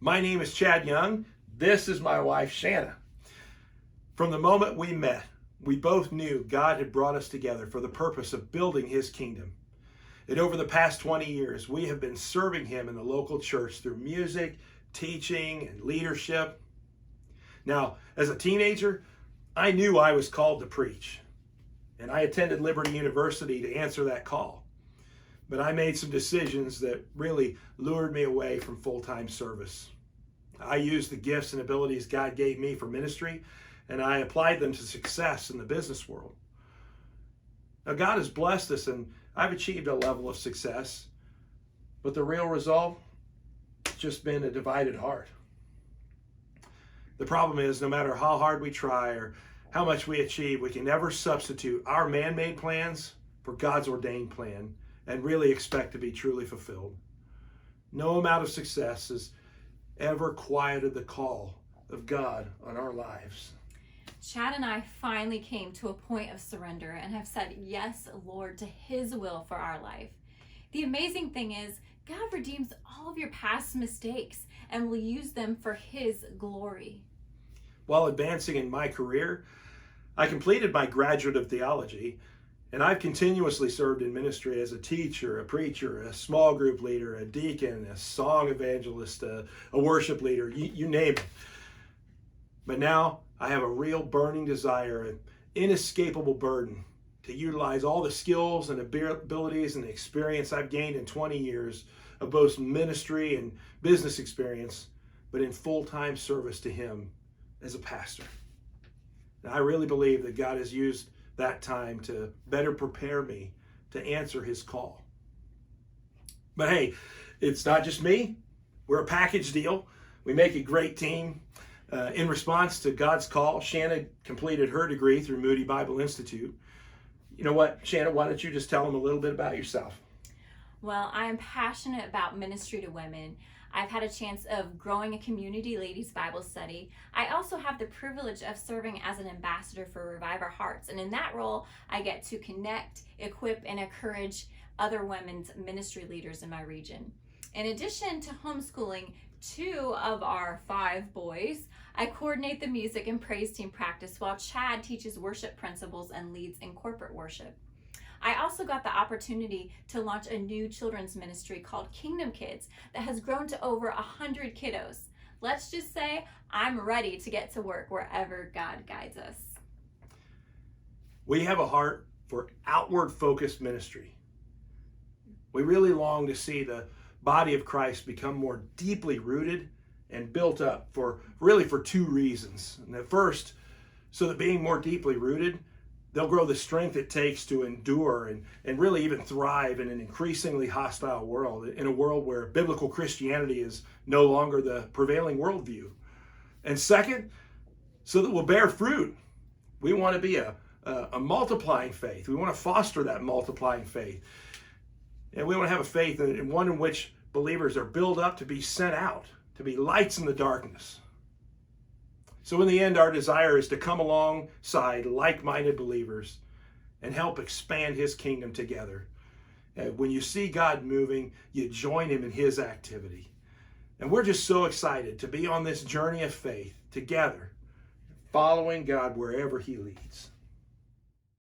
My name is Chad Young. This is my wife, Shanna. From the moment we met, we both knew God had brought us together for the purpose of building His kingdom. And over the past 20 years, we have been serving Him in the local church through music, teaching, and leadership. Now, as a teenager, I knew I was called to preach, and I attended Liberty University to answer that call. But I made some decisions that really lured me away from full-time service. I used the gifts and abilities God gave me for ministry, and I applied them to success in the business world. Now, God has blessed us, and I've achieved a level of success, but the real result has just been a divided heart. The problem is, no matter how hard we try or how much we achieve, we can never substitute our man-made plans for God's ordained plan and really expect to be truly fulfilled. No amount of success has ever quieted the call of God on our lives. Chad and I finally came to a point of surrender and have said yes, Lord, to His will for our life. The amazing thing is, God redeems all of your past mistakes and will use them for His glory. While advancing in my career, I completed my graduate of theology, and I've continuously served in ministry as a teacher, a preacher, a small group leader, a deacon, a song evangelist, a worship leader, you name it. But now I have a real burning desire, an inescapable burden to utilize all the skills and abilities and the experience I've gained in 20 years of both ministry and business experience, but in full-time service to Him as a pastor. And I really believe that God has used that time to better prepare me to answer His call. But hey, it's not just me. We're a package deal. We make a great team. In response to God's call, Shanna completed her degree through Moody Bible Institute. You know what, Shanna, why don't you just tell them a little bit about yourself? Well, I am passionate about ministry to women. I've had a chance of growing a community ladies Bible study. I also have the privilege of serving as an ambassador for Revive Our Hearts. And in that role, I get to connect, equip, and encourage other women's ministry leaders in my region. In addition to homeschooling 2 of our 5 boys, I coordinate the music and praise team practice while Chad teaches worship principles and leads in corporate worship. I also got the opportunity to launch a new children's ministry called Kingdom Kids that has grown to over 100 kiddos. Let's just say I'm ready to get to work wherever God guides us. We have a heart for outward-focused ministry. We really long to see the body of Christ become more deeply rooted and built up for 2 reasons. And the first, so that being more deeply rooted, they'll grow the strength it takes to endure and really even thrive in an increasingly hostile world, in a world where biblical Christianity is no longer the prevailing worldview. And second, so that we'll bear fruit. We want to be a multiplying faith. We want to foster that multiplying faith. And we want to have a faith in one in which believers are built up to be sent out, to be lights in the darkness. So in the end, our desire is to come alongside like-minded believers and help expand His kingdom together. And when you see God moving, you join Him in His activity. And we're just so excited to be on this journey of faith together, following God wherever He leads.